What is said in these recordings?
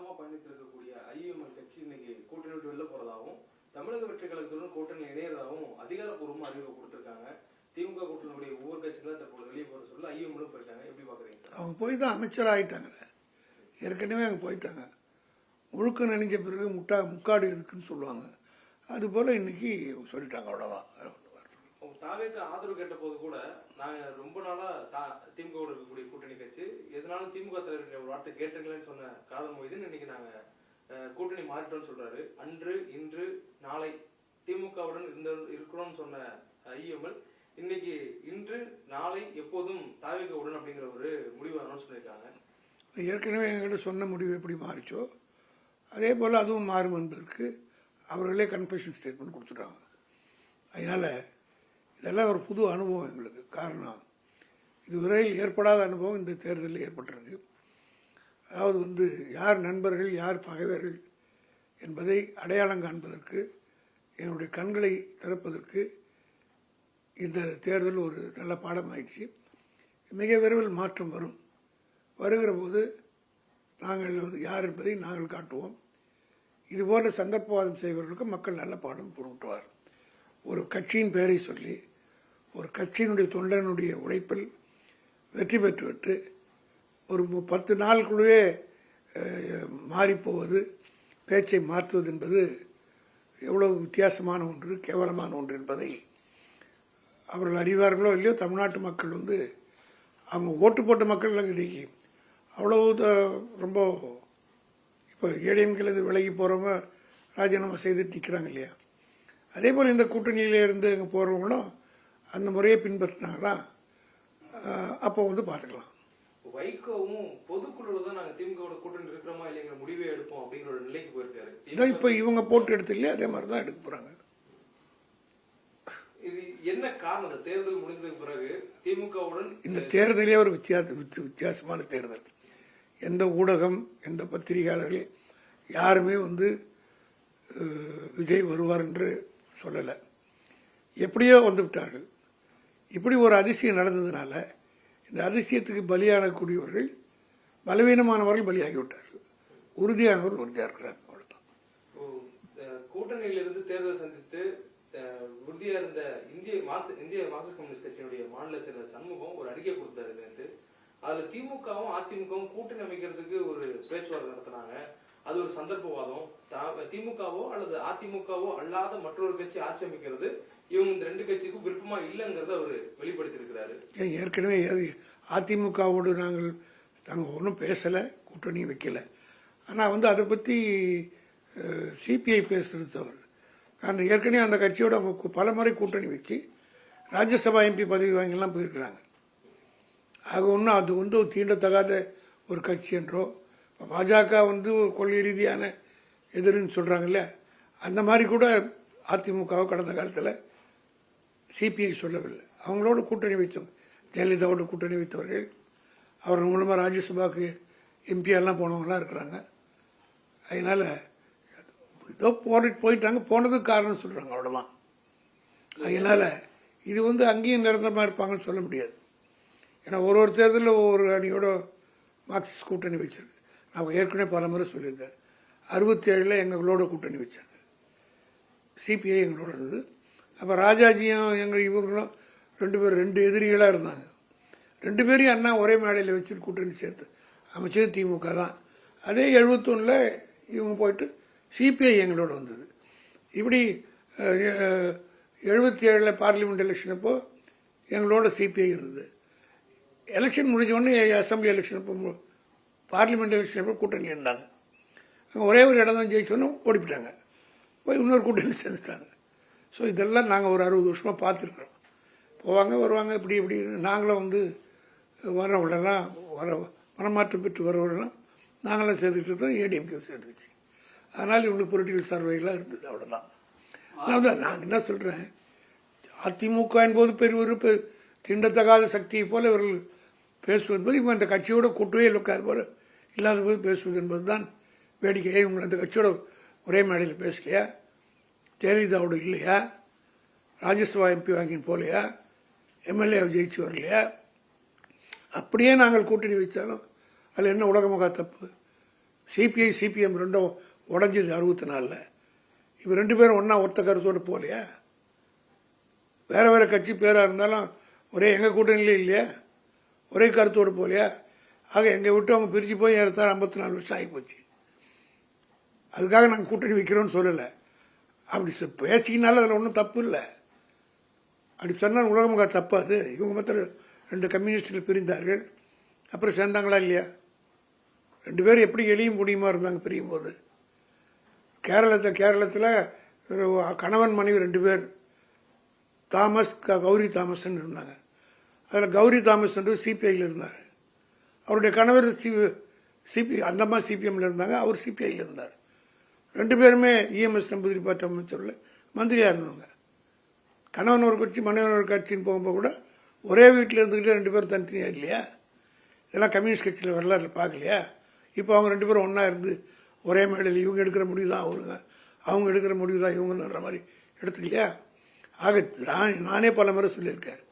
காலமா பயணித்திருக்கக்கூடிய ஐஎம்எல் கட்சி இன்னைக்கு கூட்டணி விட்டு வெளில போறதாகவும் தமிழக வெற்றி கழகத்துடன் கூட்டணி இணையதாகவும் அதிகாரப்பூர்வமா அறிவிப்பு கொடுத்திருக்காங்க. திமுக கூட்டணியுடைய ஒவ்வொரு கட்சிகளும் தற்போது வெளியே போற சொல்ல ஐஎம்எலும் போயிட்டாங்க. எப்படி பாக்குறீங்க? அவங்க போய் தான் அமைச்சர் ஆகிட்டாங்க. ஏற்கனவே அங்கே போயிட்டாங்க. முழுக்க நினைஞ்ச பிறகு முக்காடு இருக்குன்னு சொல்லுவாங்க. அதுபோல் இன்னைக்கு சொல்லிட்டாங்க. அவ்வளோதான். தாவேக்கு ஆதரவு கேட்ட போது கூட நாங்க ரொம்ப நாளா திமுக இருக்கக்கூடிய கூட்டணி கட்சி எதனாலும் திமுக தலைவர் ஒரு வார்த்தை கேட்டுங்களேன்னு சொன்ன காதல் மொய்தீன் இன்னைக்கு நாங்க கூட்டணி மாறிட்டோம்னு சொல்றாரு. அன்று இன்று நாளை திமுகவுடன் இருக்கிறோம்னு சொன்ன ஐஎம்எல் இன்னைக்கு இன்று நாளை எப்போதும் தாவேக்குடன் அப்படிங்கிற ஒரு முடிவு வரணும்னு சொல்லியிருக்காங்க. ஏற்கனவே எங்கிட்ட சொன்ன முடிவு எப்படி மாறிச்சோ அதே போல் அதுவும் மாறும் என்பதற்கு அவர்களே கன்ஃபெஷன் ஸ்டேட்மெண்ட் கொடுத்துட்டாங்க. அதனால் இதெல்லாம் ஒரு புது அனுபவம் எங்களுக்கு. காரணம், இதுவரையில் ஏற்படாத அனுபவம் இந்த தேர்தலில் ஏற்பட்டிருக்கு. அதாவது யார் நண்பர்கள் யார் பகைவர்கள் என்பதை அடையாளம் காண்பதற்கு என்னுடைய கண்களை திறப்பதற்கு இந்த தேர்தல் ஒரு நல்ல பாடம் ஆயிடுச்சு. மிக விரைவில் மாற்றம் வரும். வருகிற போது நாங்கள் யார் என்பதை நாங்கள் காட்டுவோம். இதுபோல சந்தர்ப்பவாதம் செய்வர்களுக்கு மக்கள் நல்ல பாடம் புரிவிட்டுவார். ஒரு கட்சியின் பெயரை சொல்லி ஒரு கட்சியினுடைய தொண்டனுடைய உழைப்பில் வெற்றி பெற்றுவிட்டு ஒரு 10 நாளுக்குள்ளே மாறிப்போவது, பேச்சை மாற்றுவது என்பது எவ்வளவு வித்தியாசமான ஒன்று, கேவலமான ஒன்று என்பதை அவர்கள் அறிவார்களோ இல்லையோ. தமிழ்நாட்டு மக்கள் அவங்க ஓட்டு போட்ட மக்கள் இன்னைக்கு அவ்வளவு ரொம்ப இப்போ ஏடிஎம்கிலேருந்து விலகி போகிறவங்க ராஜினாமா செய்துட்டு நிற்கிறாங்க இல்லையா. அதே போல் இந்த கூட்டணியில இருந்து அங்கே போகிறவங்களும் அந்த முறையை பின்பற்றினாங்களா அப்போ பார்த்துக்கலாம். வைகோவும் பொதுக்குழு தான் நாங்கள் திமுக கூட்டணி இருக்கிறோமா இல்லைங்கிற முடிவை எடுப்போம் அப்படிங்கிற ஒரு நிலைக்கு போயிருக்காரு. இதான் இப்போ இவங்க போட்டு எடுத்து இல்லையா, அதே மாதிரி தான் எடுக்க போறாங்க. இது என்ன காரணம்? தேர்தல் முடிந்ததுக்கு பிறகு திமுகவுடன் இந்த தேர்தலே ஒரு வித்தியாசமான தேர்தல். எந்த ஊடகம் எந்த பத்திரிகையாளர்கள் யாருமே விஜய் வருவார் என்று சொல்லலை. எப்படியோ வந்துவிட்டார்கள். இப்படி ஒரு அதிசயம் நடந்ததுனால இந்த அதிசயத்துக்கு பலியாகக்கூடியவர்கள் பலவீனமானவர்கள் பலியாகிவிட்டார்கள். உறுதியானவர்கள் உறுதியாக இருக்கிறாங்க. அவ்வளவுதான். கூட்டணியிலிருந்து தேர்தல் சந்தித்து உறுதியா இருந்த இந்திய மார்க்சிஸ்ட் கம்யூனிஸ்ட் கட்சியினுடைய மாநில செயலர் சண்முகம் ஒரு அறிக்கை கொடுத்தாரு. அதுல திமுகவும் அதிமுகவும் கூட்டணி அமைக்கிறதுக்கு ஒரு பேச்சுவார்த்தை நடத்தினாங்க. அது ஒரு சந்தர்ப்பவாதம். திமுகவோ அல்லது அதிமுகவோ அல்லாத மற்றொரு கட்சி ஆட்சி அமைக்கிறது இவங்க இந்த 2 கட்சிக்கும் விருப்பமா இல்லைங்கிறத அவர் வெளிப்படுத்தி இருக்கிறாரு. ஏற்கனவே அதிமுகவோடு நாங்கள் ஒன்றும் பேசலை, கூட்டணி வைக்கல. ஆனால் அதை பற்றி சிபிஐ பேசுறது தவறு. அந்த ஏற்கனவே அந்த கட்சியோட பல முறை கூட்டணி வச்சு ராஜ்யசபா எம்பி பதவி வாங்கிலாம் போயிருக்கிறாங்க. ஆக ஒன்றும் அது தீண்டத்தகாத ஒரு கட்சி என்றோ, பாஜக ஒரு கொள்கை ரீதியான எதிரின்னு சொல்றாங்கல்ல, அந்த மாதிரி கூட அதிமுகவை கடந்த காலத்தில் சிபிஐ சொல்லவில்லை. அவங்களோட கூட்டணி வைத்தவங்க, ஜெயலலிதாவோட கூட்டணி வைத்தவர்கள், அவர்கள் மூலமாக ராஜ்யசபாவுக்கு எம்பி எல்லாம் போனவங்களாம் இருக்கிறாங்க. அதனால ஏதோ போயிட்டாங்க, போனதுக்கு காரணம் சொல்றாங்க. அவ்வளோதான். அதனால இது அங்கேயும் நிரந்தரமாக இருப்பாங்கன்னு சொல்ல முடியாது. ஏன்னா ஒரு தேர்தலில் ஒவ்வொரு அணியோட மார்க்சிஸ்ட் கூட்டணி வச்சிருக்கு. நான் ஏற்கனவே பல முறை சொல்லியிருக்கேன். 67 எங்களோட கூட்டணி வச்சாங்க, சிபிஐ எங்களோட இருந்தது. அப்போ ராஜாஜியும் இவங்களும் 2 பேரும் 2 எதிரிகளாக இருந்தாங்க. 2 பேரையும் அண்ணா ஒரே மேடையில் வச்சுட்டு கூட்டணி சேர்த்து அமைச்சது திமுக தான். அதே 71 இவங்க போயிட்டு சிபிஐ எங்களோட வந்தது. இப்படி 77 பார்லிமெண்ட் எலெக்ஷன் அப்போ எங்களோட சிபிஐ இருந்தது. எலெக்ஷன் முடிஞ்ச உடனே அசம்பிளி எலெக்ஷன் அப்போ பார்லிமெண்ட் எலெக்ஷன் அப்போ கூட்டணி இருந்தாங்க. ஒரே ஒரு இடம் தான் ஜெயிச்சோன்னு ஓடிப்பிட்டாங்க, போய் இன்னொரு கூட்டணி சேர்ந்துட்டாங்க. ஸோ இதெல்லாம் நாங்கள் ஒரு 60 வருஷமாக பார்த்துருக்குறோம். போவாங்க வருவாங்க, இப்படி நாங்களும் வரவங்களெல்லாம் மனமாற்றம் பெற்று வரவர்களெல்லாம் நாங்களாம் சேர்த்துக்கிட்டு இருக்கோம். ஏடிஎம்கே சேர்ந்துச்சு. அதனால் இவங்களுக்கு பொலிட்டிக்கல் சர்வேலாம் இருந்தது. அவ்வளோதான். அதான் நான் என்ன சொல்கிறேன், அதிமுக என்பது பெரிய ஒரு தீண்டத்தகாத சக்தியை போல இவர்கள் பேசுவது போது இவங்க அந்த கட்சியோட கூட்டவே இருக்காது போல இல்லாத போது பேசுவது என்பது தான் வேடிக்கையே. இவங்க அந்த கட்சியோட ஒரே மேடையில் பேசலையா, ஜெயலலிதாவோட இல்லையா, ராஜ்யசபா எம்பி வாங்கின்னு போலையா, எம்எல்ஏ ஜெயிச்சு வரலையா? அப்படியே நாங்கள் கூட்டணி வைத்தாலும் அதில் என்ன உலகமாக தப்பு? சிபிஐ சிபிஎம் ரெண்டும் உடஞ்சது 64ல். இப்போ 2 பேரும் ஒன்றா ஒத்த கருத்தோடு போகலையா? வேற வேற கட்சி பேராக இருந்தாலும் ஒரே எங்கள் கூட்டணியிலே இல்லையா? ஒரே கருத்தோடு போகலையா? ஆக எங்கள் விட்டு அவங்க பிரிஞ்சு போய் ஏறத்தாழ 54 வருஷம் ஆகிப்போச்சு. அதுக்காக நாங்கள் கூட்டணி வைக்கிறோன்னு சொல்லலை. அப்படி பேசிக்கினாலும் அதில் ஒன்றும் தப்பு இல்லை. அப்படி சொன்னால் உலகமாக தப்பு. அது இவங்க மாத்திரம் 2 கம்யூனிஸ்டுகள் பிரிந்தார்கள், அப்புறம் சேர்ந்தாங்களா இல்லையா? 2 பேரும் எப்படி எளியும் முடியுமா இருந்தாங்க பிரியும் போது. கேரளத்தில் கணவன் மனைவி 2 பேர், தாமஸ் கௌரி தாமஸ்ன்னு இருந்தாங்க. அதில் கௌரி தாமஸ் என்று சிபிஐயில் இருந்தார். அவருடைய கணவர் அந்தம்மா சிபிஎம்ல இருந்தாங்க, அவர் சிபிஐயில் இருந்தார். 2 பேருமே இஎம்எஸ் நம்பூதிரி பார்ட்டி அமைச்சரில் மந்திரியாக இருந்தவங்க. கணவன் ஒரு கட்சி மனைவன் ஒரு கட்சின்னு போகும்போது கூட ஒரே வீட்டில் இருந்துக்கிட்டே 2 பேரும் தனித்தனியாக இல்லையா? இதெல்லாம் கம்யூனிஸ்ட் கட்சியில் வரலாறுல பார்க்கலையா? இப்போ அவங்க 2 பேரும் ஒன்றா இருந்து ஒரே மேடையில் இவங்க எடுக்கிற முடிவு தான் அவருங்க, அவங்க எடுக்கிற முடிவு தான் இவங்கன்ற மாதிரி எடுத்துக்கலையா? ஆக நானே பல முறை சொல்லியிருக்கேன்,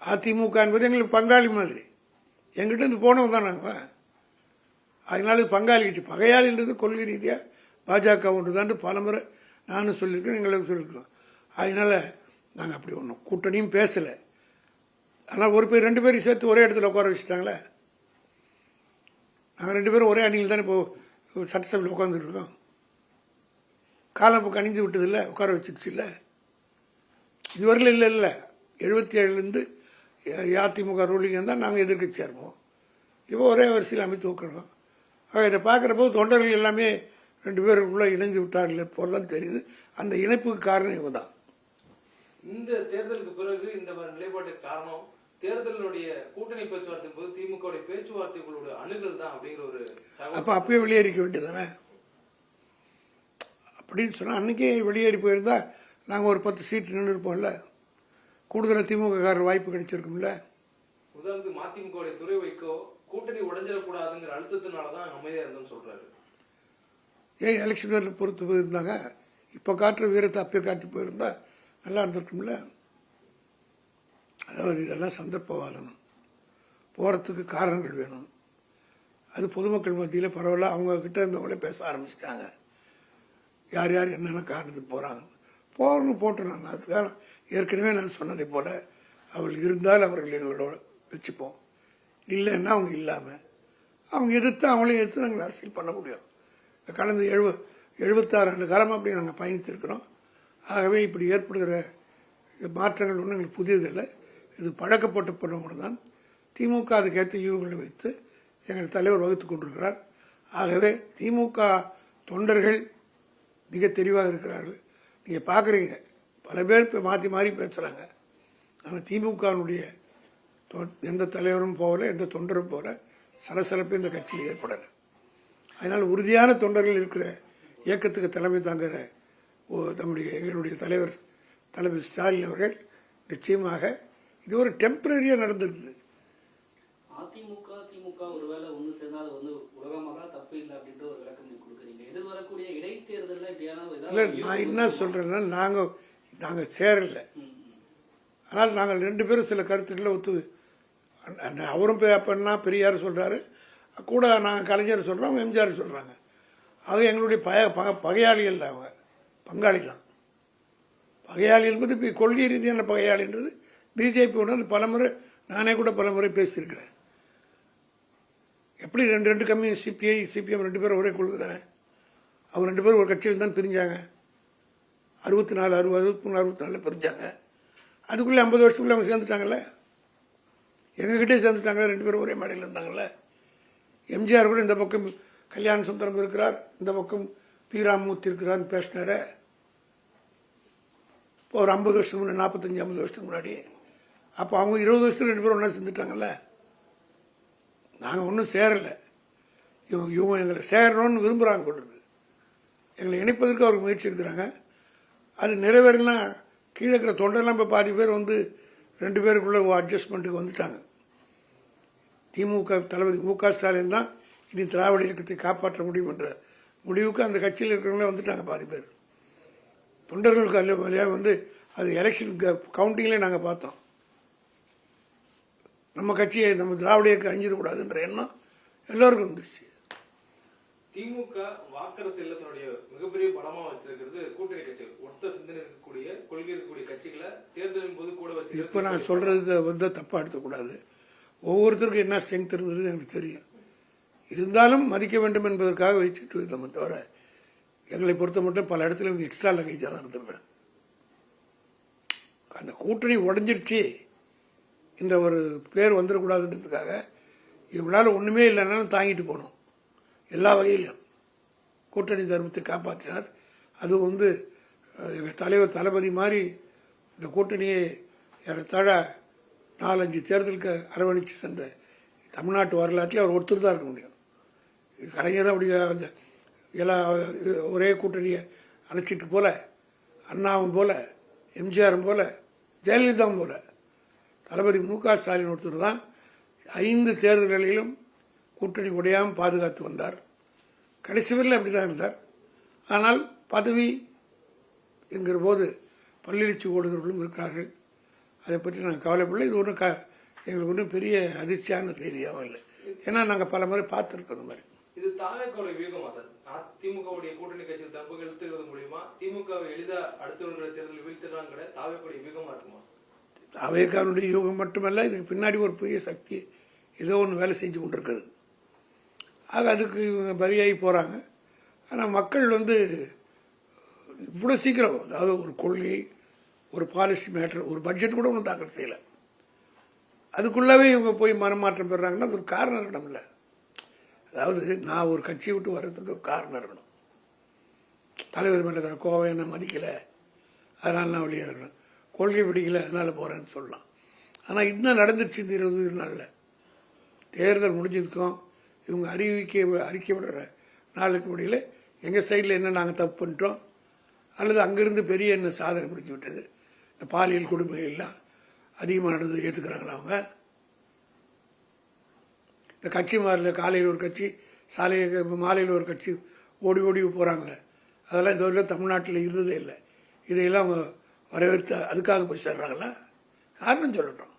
அதிமுக என்பது எங்களுக்கு பங்காளி மாதிரி. எங்கிட்ட இருந்து போனவங்க தான் நாங்கள். அதனால பங்காளி கட்சி, பகையாளின்றது கொள்கை ரீதியாக பாஜக ஒன்று தான் பல முறை நானும் சொல்லியிருக்கேன், எங்களுக்கு சொல்லியிருக்கோம். அதனால நாங்கள் அப்படி ஒன்றும் கூட்டணியும் பேசலை. ஆனால் ஒரு பேர் 2 பேரும் சேர்த்து ஒரே இடத்துல உட்கார வச்சுட்டாங்களே. நாங்கள் 2 பேரும் ஒரே அணியில் தானே இப்போ சட்டசபையில் உட்காந்துட்டு இருக்கோம். காலம் கணிந்து விட்டதில்லை, உட்கார வச்சுக்கிச்சு இல்லை. இதுவரையில் இல்லை 77லேருந்து அதிமுக ரூலிங் இருந்தால் நாங்கள் எதிர்கட்சியாக இருப்போம். இப்போ ஒரே வரிசையில் அமைத்து வைக்கிறோம். ஆக இதை பார்க்குறப்போ தொண்டர்கள் எல்லாமே 2 பேருக்குள்ளே இணைந்து விட்டார்கள் போலதான் தெரியுது. அந்த இணைப்புக்கு காரணம் இவங்க தான். இந்த தேர்தலுக்கு பிறகு இந்த நிலைப்பாட்டுக்கு காரணம் தேர்தலுடைய கூட்டணி பேச்சுவார்த்தை போது திமுக பேச்சுவார்த்தைகளோட அணுகல் தான் அப்படிங்கிற ஒரு. அப்பயே வெளியேறிக்க வேண்டியதானே? அப்படின்னு சொன்னா அன்னைக்கே வெளியேறி போயிருந்தா நாங்கள் ஒரு 10 சீட்டு நின்று இருப்போம்ல, கூடுதலாக திமுக வாய்ப்பு கிடைச்சிருக்கும்ல. உதாரணத்துக்கு மதிமுக துறை வைக்கோ கூட்டணி உடைஞ்சிடக்கூடாதுங்கிற அழுத்தத்தினாலதான் அமைதியா இருந்தோம்னு சொல்றாரு. ஏன் எலெக்ஷன் பொறுத்து போயிருந்தாங்க? இப்போ காட்டுற வீரத்தை அப்பயே காட்டி போயிருந்தா நல்லா இருந்திருக்கும்ல. அதாவது இதெல்லாம் சந்தர்ப்பவாதம், போகிறதுக்கு காரணங்கள் வேணும். அது பொதுமக்கள் மத்தியில் பரவாயில்ல, அவங்க கிட்ட இருந்தவங்களே பேச ஆரம்பிச்சிட்டாங்க. யார் யார் என்னென்ன காரணத்துக்கு போகிறாங்க, போகணும்னு போட்டுனாங்க. அதுக்காக ஏற்கனவே நான் சொன்னதை போல அவர்கள் இருந்தால் அவர்கள் எங்களோட வச்சுப்போம், இல்லைன்னா அவங்க இல்லாமல் அவங்க எதிர்த்து அவங்களையும் எதிர்த்து நாங்கள் அரசியல் பண்ண முடியும். கடந்த 76 ஆண்டு காலமாக அப்படி நாங்கள் பயணித்திருக்கிறோம். ஆகவே இப்படி ஏற்படுகிற மாற்றங்கள் ஒன்றும் எங்களுக்கு புதியதில்லை. இது பழக்கப்பட்ட பொருள் தான். திமுக அதுக்கேற்ற யூகங்களை வைத்து எங்கள் தலைவர் வகுத்து கொண்டிருக்கிறார். ஆகவே திமுக தொண்டர்கள் மிக தெளிவாக இருக்கிறார்கள். நீங்கள் பார்க்குறீங்க, பல பேர் இப்போ மாற்றி மாறி பேசுகிறாங்க. ஆனால் திமுகனுடைய எந்த தலைவரும் போகல, எந்த தொண்டரும் போகல, சலசலப்பு இந்த கட்சியில் ஏற்படலை. அதனால் உறுதியான தொண்டர்கள் இருக்கிற இயக்கத்துக்கு தலைமை தாங்குகிற எங்களுடைய தலைவர் தலைவர் ஸ்டாலின் அவர்கள் நிச்சயமாக இது ஒரு டெம்பரரியா நடந்திருக்கு. அதிமுக திமுக ஒருவேளை ஒன்று சேர்ந்தால் அது உலகமாக தப்பு இல்லை அப்படின்ற ஒரு விளக்கம் நீங்க கொடுக்குறீங்க. எதிர்வரக்கூடிய இடைத்தேர்தலில் இல்லை, நான் என்ன சொல்றேன்னா நாங்கள் சேரல. ஆனால் நாங்கள் 2 பேரும் சில கருத்துக்களை அவரும் அப்பன்னா பெரியார் சொல்றாரு, கூட நாங்கள் கலைஞர் சொல்றோம், அவங்க எம்ஜிஆர் சொல்றாங்க. ஆக எங்களுடைய பகையாளிகள் அவங்க பங்காளி தான். பகையாளி என்பது இப்போ கொள்கை ரீதியான பகையாளின்றது பிஜேபி ஒன்று பலமுறை நானே கூட பலமுறை பேசியிருக்கிறேன். எப்படி 2 கம்யூனிஸ்ட் சிபிஐ சிபிஎம் 2 பேரும் ஒரே கொள்கை தானே. அவங்க 2 பேரும் ஒரு கட்சியில் தான் பிரிஞ்சாங்க. 64 64 பிரிஞ்சாங்க. அதுக்குள்ளே 50 வருஷத்துக்குள்ள அவங்க சேர்ந்துட்டாங்கல்ல, எங்ககிட்டே சேர்ந்துட்டாங்க. 2 பேரும் ஒரே மேடையில் இருந்தாங்கல்ல. எம்ஜிஆர் கூட இந்த பக்கம் கல்யாண சுந்தரம் இருக்கிறார், இந்த பக்கம் பி ராமமூர்த்தி இருக்கிறார் பேசினார. ஒரு 50 வருஷத்துக்கு முன்னாடி, 45-50 வருஷத்துக்கு முன்னாடி. அப்போ அவங்க 20 வருஷத்துக்கு 2 பேரும் ஒன்றா சேர்ந்துட்டாங்கல்ல. நாங்கள் ஒன்றும் சேரலை. இவங்க எங்களை சேரணும்னு விரும்புகிறாங்க போல இருக்கு. எங்களை இணைப்பதற்கு அவருக்கு முயற்சி எடுக்கிறாங்க. அது நிறைவேறினா கீழே இருக்கிற தொண்டெல்லாம் இப்போ பாதி பேர் 2 பேருக்குள்ள அட்ஜஸ்ட்மெண்ட்டுக்கு வந்துட்டாங்க. திமுக தளபதி மு.க. ஸ்டாலின் தான் இனி திராவிட இயக்கத்தை காப்பாற்ற முடியும் என்ற முடிவுக்கு அந்த கட்சியில் இருக்கிறவங்களே வந்துட்டாங்க பாதி பேர். தொண்டர்களுக்கு அல்ல அது எலெக்ஷன் கவுண்டிங்லேயே நாங்கள் பார்த்தோம். நம்ம கட்சியை நம்ம திராவிட இயக்கம் அழிஞ்சிடக்கூடாதுன்ற எண்ணம் எல்லோருக்கும் வந்துருச்சு. திமுக வாக்கரசியல்ல தன்னுடைய மிகப்பெரிய பலமா வச்சிருக்கிறது கூட்டணி கட்சிகள், ஒத்த சிந்தனை இருக்கக்கூடிய கொள்கை இருக்கக்கூடிய கட்சிகளை தேர்தலின் போது கூட வச்சு. இப்ப நான் சொல்றது வந்து தப்பா எடுத்துக்கூடாது. ஒவ்வொருத்தருக்கும் என்ன ஸ்ட்ரென்த் இருந்தது எனக்கு தெரியும். இருந்தாலும் மதிக்க வேண்டும் என்பதற்காக வச்சுட்டு இருந்தோமே தவிர, எங்களை பொறுத்த மட்டும் பல இடத்துல இவங்க எக்ஸ்ட்ரா லகேஜா தான் இருந்திருப்பேன். அந்த கூட்டணி உடஞ்சிருச்சு இந்த ஒரு பேர் வந்துடக்கூடாதுன்றதுக்காக இவங்களால ஒண்ணுமே இல்லைன்னாலும் தாங்கிட்டு போனோம். எல்லா வகையிலும் கூட்டணி தர்மத்தை காப்பாற்றினார். அதுவும் வந்து எங்கள் தலைவர் தளபதி மாதிரி இந்த கூட்டணியை ஏறத்தாழ 4-5 தேர்தலுக்கு அரவணைச்சு சென்ற தமிழ்நாட்டு வரலாற்றில் அவர் ஒருத்தர் தான் இருக்க முடியும். கலைஞர் அப்படி அந்த எல்லா ஒரே கூட்டணியை அழைச்சிட்டு போல, அண்ணாவும் போல, எம்ஜிஆரும் போல, ஜெயலலிதாவும் போல, தளபதி மு.க. ஸ்டாலின் ஒருத்தர் தான் 5 தேர்தல்களிலும் கூட்டணி உடையாமல் பாதுகாத்து வந்தார். கடைசி வரையில் அப்படிதான் இருந்தார். ஆனால் பதவி என்கிற போது பல்லிழிச்சு ஓடுகிறவர்களும் இருக்கிறார்கள். அதை பற்றி நாங்கள் கவலைப்படல. இது ஒன்றும் எங்களுக்கு ஒன்றும் பெரிய அதிர்ச்சியான செய்தியாகவும் இல்லை. ஏன்னா நாங்கள் பல முறை பார்த்துருக்கோம். இந்த மாதிரி இது தாவேக்காவோட வியூகமா சார்? திமுகவுடைய கூட்டணி கட்சி தப்பு இழுத்துறது மூலியமா திமுகவை எளிதா அடுத்த வருகிற தேர்தலில் வீழ்த்துறாங்க தாவேக்காவுடைய வியூகமா இருக்குமா? தாவேக்காவுடைய யூகம் மட்டுமல்ல, இதுக்கு பின்னாடி ஒரு பெரிய சக்தி ஏதோ ஒன்று வேலை செஞ்சு கொண்டிருக்கிறது. ஆக அதுக்கு இவங்க பலியாகி போறாங்க. ஆனால் மக்கள் வந்து இவ்வளோ சீக்கிரம், அதாவது ஒரு கொள்கை, ஒரு பாலிசி மேட்டர், ஒரு பட்ஜெட் கூட ஒன்றும் தாக்கல் செய்யலை, அதுக்குள்ளவே இவங்க போய் மனமாற்றம் பெறாங்கன்னா அது ஒரு காரணம் இருக்கணும். இல்லை, அதாவது நான் ஒரு கட்சியை விட்டு வர்றதுக்கு காரணம் இருக்கணும். தலைவர் மேலே இருக்கிற கோவை என்ன மதிக்கலை அதனால நான் வெளியே இருக்கணும், கொள்கை பிடிக்கல அதனால போறேன்னு சொல்லலாம். ஆனால் இன்னும் நடந்துருச்சு இந்த 20 நாளில். தேர்தல் முடிஞ்சதுக்கும் இவங்க அறிக்கை விடுற நாளுக்கு முடியல எங்கள் சைடில் என்ன நாங்கள் தப்பு பண்ணிட்டோம், அல்லது அங்கிருந்து பெரிய என்ன சாதனை முடிச்சு விட்டது, இந்த பாலியல் கொடுமைகள்லாம் அதிகமாக நடந்தது ஏற்றுக்கிறாங்களா அவங்க? இந்த கட்சி மாறில் காலையில் ஒரு கட்சி, மாலையில் ஒரு கட்சி ஓடி ஓடி போகிறாங்களே, அதெல்லாம் இந்த வரைக்கும் தமிழ்நாட்டில் இருந்ததே இல்லை. இதையெல்லாம் அவங்க வரவேற்று அதுக்காக போய் சேர்றாங்களா? காரணம் சொல்லட்டும்.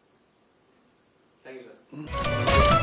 Thank you sir.